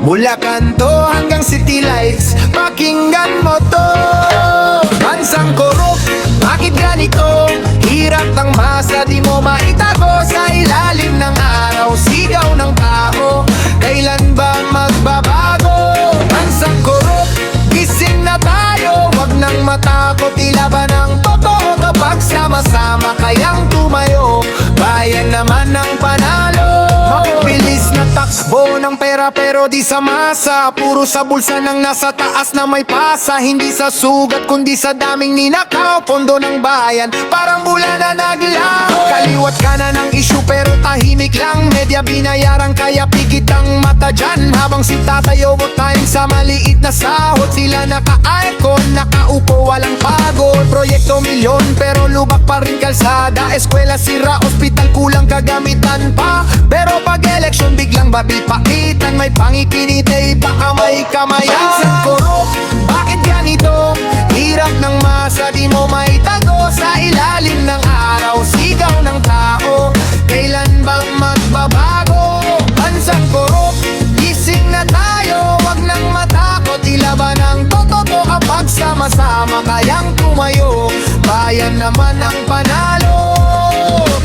Mula Kanto hanggang City Lights, pakinggan mo to. Bansang korop, bakit ganito? Hirap ng masa, di mo maitago. Sa ilalim ng araw, sigaw ng tao, kailan ba magbabago? Bansang korop, gising na tayo, wag nang matakot. Ilaban ang totoo kapag sama-sama kayang tumayo. Bayan naman ang panalo. Mabilis na takbo ng pera pero di sa masa. Puro sa bulsa ng nasa taas na may pasa. Hindi sa sugat kundi sa daming ninakaw. Pondo ng bayan parang bulan na naglaho. Kaliwat ka na ng issue pero tahimik lang. Media binayaran kaya pigit ang mata dyan. Habang si tatay overtime sa maliit na sahod. Sila naka-icon, nakaupo walang pagod. Proyekto milyon pero lubak pa rin kalsada. Eskwela sira, ospital kulang kagamitan pa. Pero pag eleksyon biglang babil pakitan. May pangikinite, baka may kamayan. Bansang korop, bakit ganito? Hirap ng masa, di mo maitago. Sa ilalim ng araw, sigaw ng tao, kailan bang magbabago? Bansang korop, gising na tayo, wag nang matakot. Ilaban ang totoo kapag sama-sama kayang tumayo. Bayan naman ang panalo.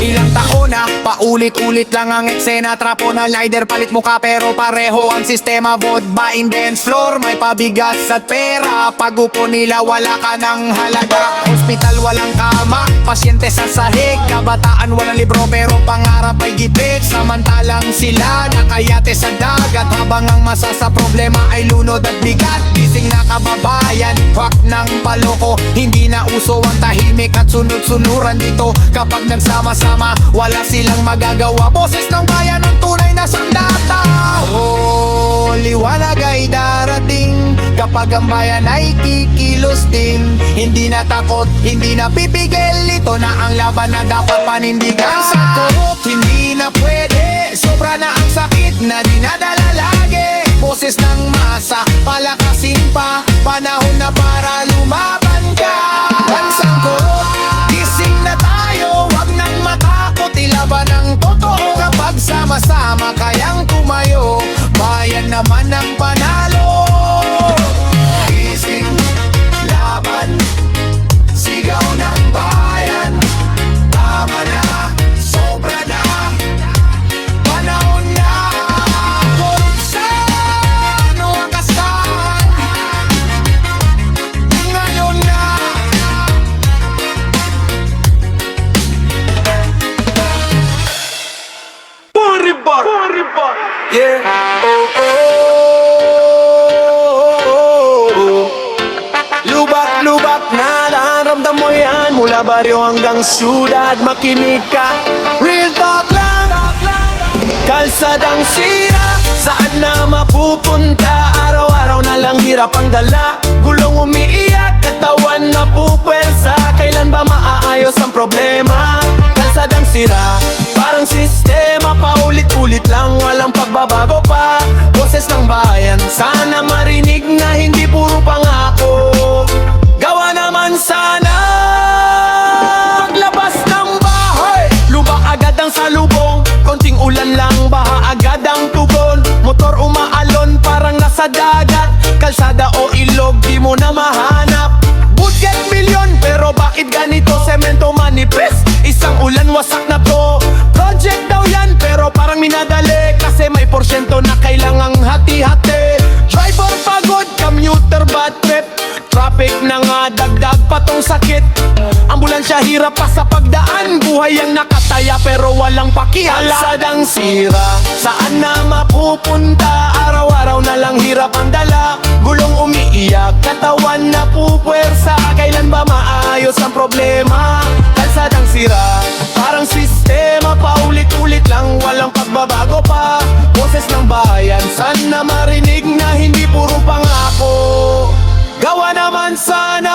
Ilang taon na, paulit-ulit lang ang eksena. Trapo na lider, palit muka pero pareho ang sistema. Vote ba in dance floor, may pabigas at pera. Pag-upo nila wala ka ng halaga. Hospital walang kama, pasyente sa sahig. Kabataan walang libro pero pangarap ay gipit. Samantalang sila nakayate sa dagat. Habang ang masa sa problema ay lunod at bigat. Gising na kababayan, wak ng paloko. Hindi na uso ang tahimik at sunod-sunuran dito. Kapag nagsama-sama, wala silang magagawa. Boses ng bayan ang tunay na sandata. Oh, liwanag ay darating kapag ang bayan ay kikilos din. Hindi na takot, hindi na pipigil. Ito na ang laban na dapat panindigan. Sa korop, hindi na pwede. Sobra na ang sakit na dinadala lagi. Boses ng masa, palakasin pa. Panahon na para lumaban ka. Bansang korop, gising na tayo, wag nang matakot. Ilaban ang totoo kapag sama-sama kayang tumayo. Bayan naman ang panalo. Gising, laban, sigaw ng bayan. Tama na, sobra na, panahon na. Korupsyon, wakasan, ngayon na. Yeah. Oh, oh, oh. Lubak-lubak na nararamdam mo yan. Mula baryo hanggang syudad, makinig ka. Real talk lang. Kalsadang sira, saan na mapupunta? Araw-araw na lang hirap ang dala. Gulong umiiyak, katawan na pupwersa. Kailan ba maaayos ang problema? Kalsadang sira, parang sistema. Paulit-ulit lang, walang pagbabago pa. Boses ng bayan, sana marinig na hindi puro pangako. Gawa naman sana. Paglabas ng bahay, lubak agad ang salubong. Konting ulan lang, baha agad ang tugon. Motor umaalon, parang nasa dagat. Kalsada o ilog, di mo na mahanap. Budget milyon, pero bakit ganito? Semento manipis, isang ulan wasak na to. Project daw yan, pero parang minadali. Kasi may porsyento na kailangang hati-hati. Driver pagod, commuter bad trip. Traffic na nga, dagdag patong sakit. Ambulansya hirap pa sa pagdaan. Buhay ang nakataya pero walang pakialam. Kalsadang sira, saan na mapupunta? Araw-araw na lang hirap ang dala. Gulong umiiyak, katawan na pupwersa. Kailan ba maayos ang problema? Kalsadang sira, parang sistema. Paulit-ulit lang, walang pagbabago pa. Boses ng bayan, sana marinig na hindi puro pangako. Gawa naman sana.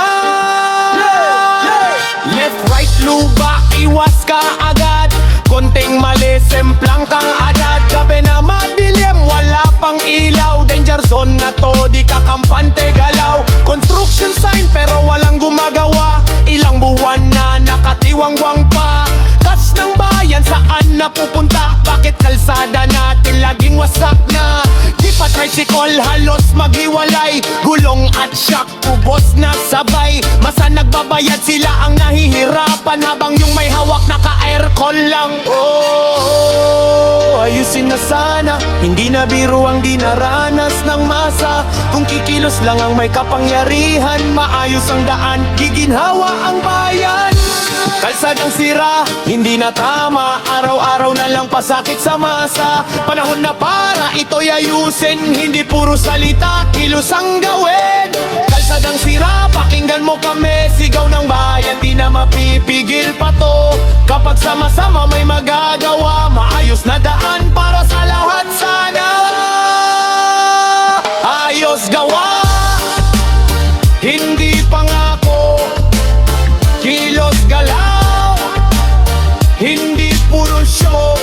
Left, right, lubak, iwas ka agad. Konting mali, semplang kang agad. Gabi na madilim, wala pang ilaw. Danger zone na to, di ka kampante galaw. Construction sign pero walang gumagawa. Ilang buwan na nakatiwangwang pa. Kas ng bayan, saan na pupunta? Bakit kalsada natin laging wasak na? Di pa tricycle halos maghiwalay. Gulong at shock, ubos na sabay. Masa nagbabayad sila ang nahihirapan, habang yung may hawak naka-aircon lang. Oh, ayusin na sana, hindi na biro ang dinaranas ng masa. Kung kikilos lang ang may kapangyarihan, maayos ang daan, giginhawa ang bayan. Kalsadang sira, hindi na tama, araw-araw na lang pasakit sa masa. Panahon na para ito'y ayusin, hindi puro salita, kilos ang gawin. Kalsadang sira, pakinggan mo kami, sigaw ng bayan, di na mapipigil pa to. Kapag sama-sama may magagawa, maayos na daan para sa lahat sana. Ayos gawa, hindi pangako, kilos galaw, hindi puro show.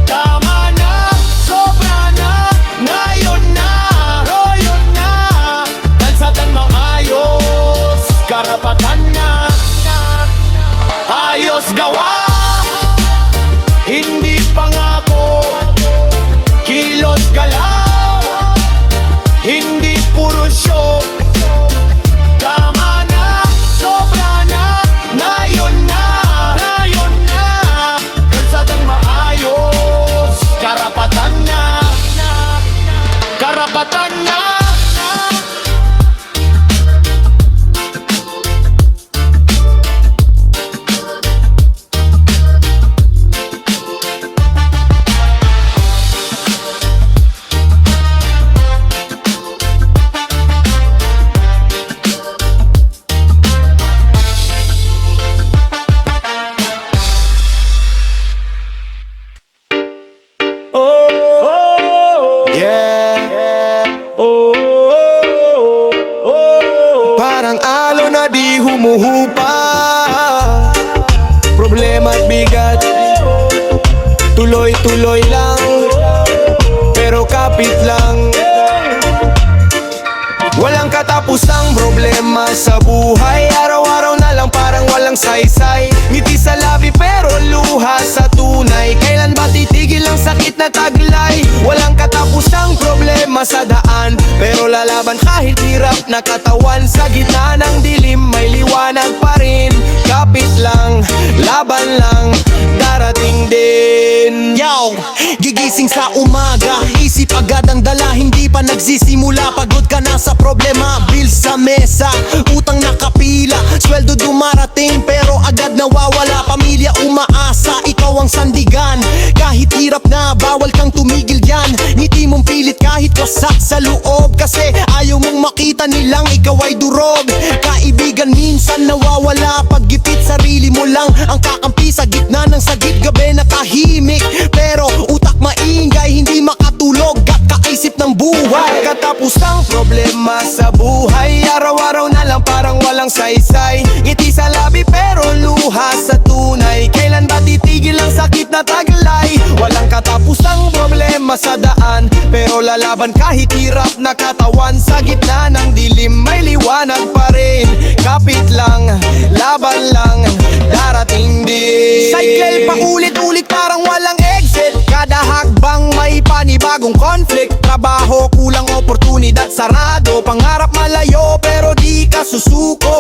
Tama na, sobra na, ngayon na, royon na. Kalsatan maayos, karapatan na. Ayos gawa, hindi pangako, kilos galaw, hindi puro show. Tama na, sobra na, ngayon na, ngayon na. Kalsadang maayos, karapatan na, karapatan na. Parang alon na di humuhupa, problema at bigat, tuloy-tuloy lang, pero kapit lang. Walang katapusang problema sa buhay, araw-araw na lang parang walang saysay. Ngiti sa labi pero luha sa tunay, kailan ba titigil ang sakit na taglay? Walang katapusang problema sa daan, pero lalaban kahit hirap na katawan. Sa gitna ng dilim may liwanag pa rin, kapit lang, laban lang, darating din. Yo, gigising sa umaga, isip agad ang dala, hindi pa nagsisimula. Pagod ka na sa problema, bills sa mesa, utang nakapila, sweldo dumarating pero agad nawawala. Pamilya umaasa, ikaw ang sandigan, kahit hirap na bawal kang tumigil dyan. Ngiti mong pilit kahit wasak sa loob, kasi ayaw mong makita nilang ikaw ay durog. Kaibigan minsan nawawala, paggipit sarili mo lang ang kakampi sa gitna ng sagip. Gabi na tahimik pero utak maingay, hindi makatulog at kaisip ng buhay. Katapusang problema sa buhay, araw-araw na lang parang walang saysay. Ngiti sa labi pero luha sa tunay, kailan ba titigil ang sakit na taglay? Walang katapusang problema sa daan, pero lalaban kahit hirap na katawan. Sa gitna ng dilim may liwanag pa rin, kapit lang, laban lang, darating din. Cycle pa ulit-ulit parang walang exit, kada hakbang may panibagong conflict. Trabaho, kulang oportunidad, sarado, pangarap malayo pero di ka susuko.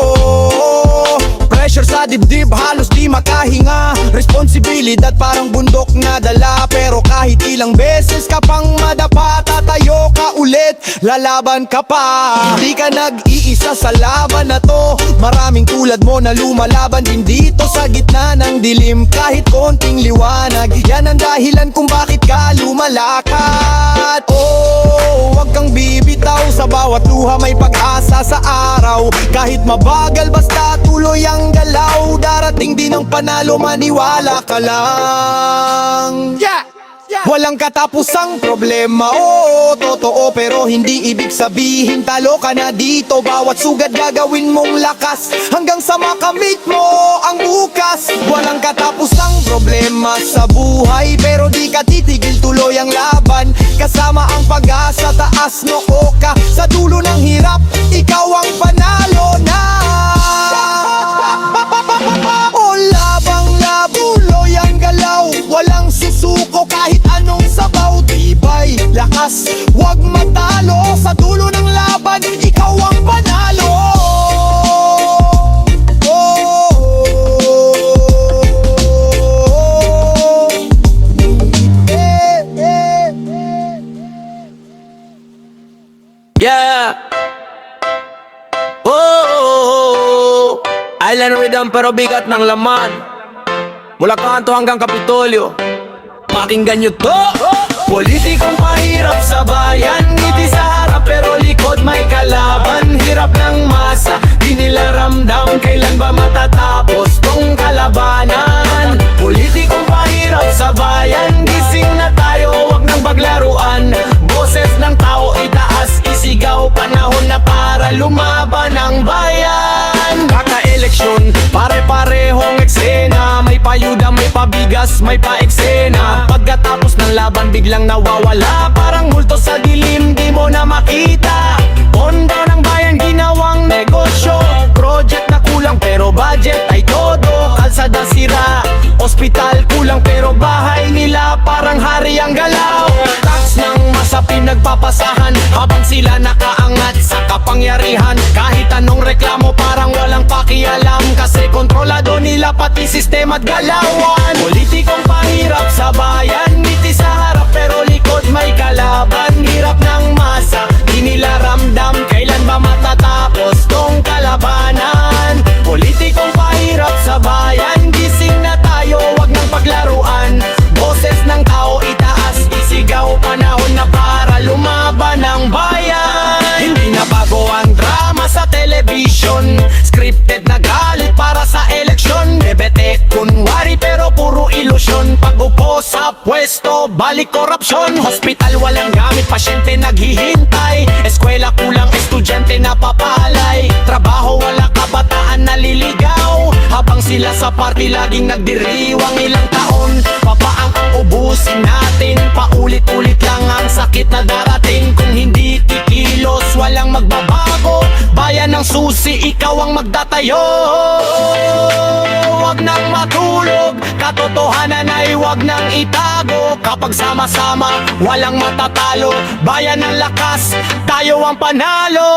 Pressure sa dibdib, halos di makahinga. Responsibilidad parang bundok na dala, pero kahit ilang beses ka pang madapa, tatayo ka ulit, lalaban ka pa. Hindi ka nag-iisa sa laban na to, maraming tulad mo na lumalaban din dito sa gitna ng dilim. Kahit konting liwanag, yan ang dahilan kung bakit ka lumalakad. Oh, wag kang bibitaw, sa bawat luha may pag-asa sa araw. Kahit mabagal basta tuloy ang galaw, darating din ang panalo, maniwala ka lang. Walang katapusang problema, oo, totoo, pero hindi ibig sabihin talo ka na dito. Bawat sugad gagawin mong lakas, hanggang sa makamit mo ang bukas. Walang katapusang problema sa buhay, pero di ka titigil, tuloy ang laban. Kasama ang pag-asa, taas noo ka, sa dulo ng hirap, ikaw ang panalo na. O labang labuloy ang galaw, walang susuko kahit anong sabaw. Di matibay, lakas, huwag matalo. Sa dulo ng laban, ikaw ang panalo. Yeah. Oh, Island rhythm pero bigat ng laman. Mula Kanto hanggang Kapitolyo, pakinggan nyo to. Politikong mahirap sa bayan, ngiti sa harap pero likod may kalaban. Hirap ng masa, di nila ramdam kailan ba matatapos tong kalabanan. Politikong mahirap sa bayan, gising na tayo, wag nang paglaruan. Boses ng tao itaas, isigaw, panahon na para lumaban ang bayan. Kaka-eleksyon, pare-parehong eksena, may payuda, may pabigas, may paeksena. Pagkatapos ng laban biglang nawawala, parang multo sa dilim, di mo na makita. Pondo ng bayan ginawang negosyo, project na kulang pero budget ay todo. Kalsada sira, ospital kulang pero bahay nila parang hari ang galaw. Tax ng masa pinagpapasahan habang sila nakaangat sa kapangyarihan. Kahit anong reklamo parang walang pakialam, kasi kontrolado nila pati sistema at galawan. Politikong pahirap sa bayan, ngiti sa harap pero likod may kalaban. Hirap ng masa, di nila ramdam kailan ba matatapos tong kalabanan. Politikong pahirap sa bayan, gising na tayo, wag nang paglaruan. Boses ng tao itaas, isigaw, panahon na para lumaban ang bayan. Hindi na bago ang drama sa television, scripted na galit para sa eleksyon. Bebete kunwari pero puro ilusyon, pag-upo sa pwesto balik korupsyon. Hospital walang gamit, pasyente naghihintay, eskwela kulang, estudyante napapalay. Trabaho wala, kabataan naliligaw, habang sila sa party laging nagdiriwang. Ilang taon pa ba ang ubusin natin? Paulit-ulit lang ang sakit na darating. Kung hindi kikilos, walang magbabago. Bayan ng susi, ikaw ang magdatayo. Huwag nang matulog, katotohanan ay huwag nang itago. Kapag sama-sama, walang matatalo. Bayan ng lakas, tayo ang panalo.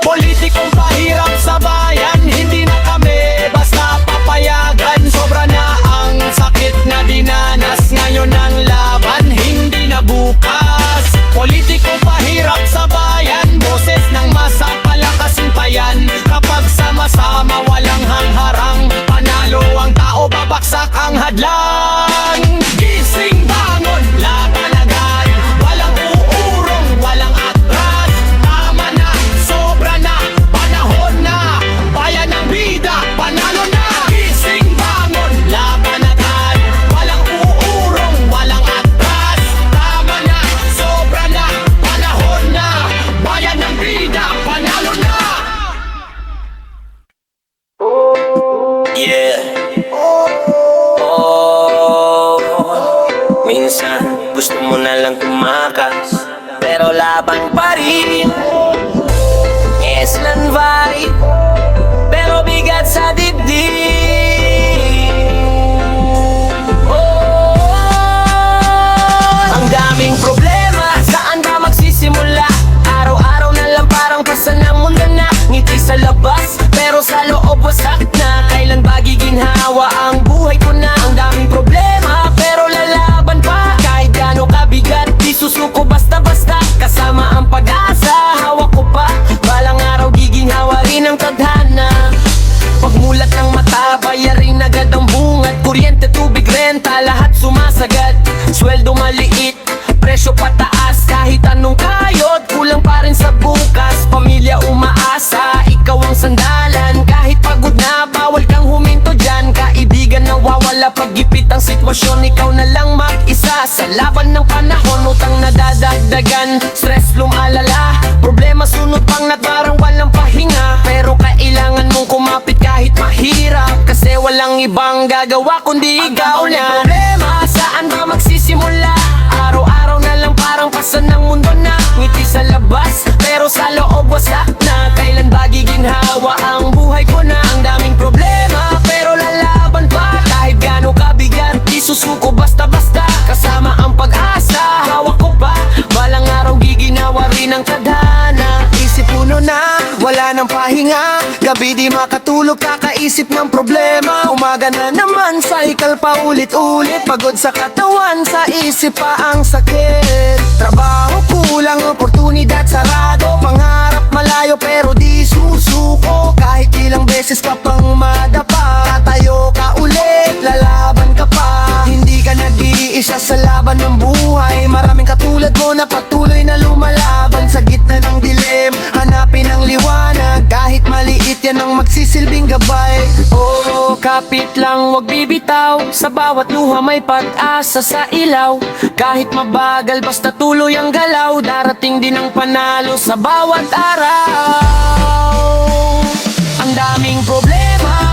Politikong pahirap sa bayan, hindi na kami basta papayagan. Sobra na ang sakit na dinanas, ngayon ang laban, hindi na bukas. Politikong pahirap sa bayan, boses ng masa, palakasin pa yan. Kapag sama-sama, walang hangharang, panalo ang tao, babaksak ang hadlang. Gising, bangon, laban agad, walang uurong, walang atras. Tama na, sobra na, panahon na, bayan ng bida, panalo na. Gising, bangon, laban agad, walang uurong, walang atras. Tama na, sobra na, panahon na, bayan ng bida, panalo na. Yeah. Minsan gusto mo na lang tumakas, pero laban pa rin. Island vibe, pero bigat sa dibdib. Ang daming problema, saan ka magsisimula? Araw-araw na lang parang pasan ng mundo na. Ngiti sa labas, pero sa loob wasak na. Kailan ba giginhawa ang buhay ko na? Ang daming problema, pero lalaban pa. Kahit gaano kabigat, di susuko basta-basta. Kasama ang pag-asa, hawak ko pa. Balang araw giginhawa rin ang tadhana. Pagmulat ng mata, bayarin agad ang bungad. Kuryente, tubig, renta, lahat sumasagad. Sweldo maliit, presyo pataas. Kahit anong kayod, kulang pa rin sa bukas. Pamilya umaasa, ikaw ang sandalan. Kahit pagod na, bawal kang huminto dyan. Kaibigan nawawala, pag-ipit ang sitwasyon, ikaw na lang mag-isa. Sa laban ng panahon, utang nadadagdagan. Stress lumalala, problema sunod pang parang walang pahinga. Pero kailangan mong kumapit kahit mahirap, kasi walang ibang gagawa kundi ikaw na. Problema, saan ba magsisimula? Araw-araw na lang parang pasan ng mundo na. Ngiti sa labas, pero sa loob wasak na. Kailan ba giginhawa ang buhay ko na? Ang daming problema, pero lalaban pa. Kahit gaano kabigat, di susuko basta-basta. ng pahinga, gabi di makatulog kakaisip ng problema. Umaga na naman, cycle pa ulit-ulit, pagod sa katawan, sa isip pa ang sakit. Trabaho kulang, oportunidad sarado, pangarap malayo pero di susuko. Kahit ilang beses ka pang madapa, tatayo ka ulit, lalaban ka pa. Hindi ka nag-iisa sa laban ng buhay, maraming katulad mo na patuloy na lumalaban. Sa gitna ng dilim, hanapin ang liwanag, kahit maliit yan ang magsisilbing gabay. Oo, kapit lang, wag bibitaw, sa bawat luha may pag-asa sa ilaw. Kahit mabagal, basta tuloy ang galaw, darating din ang panalo sa bawat araw. Ang daming problema,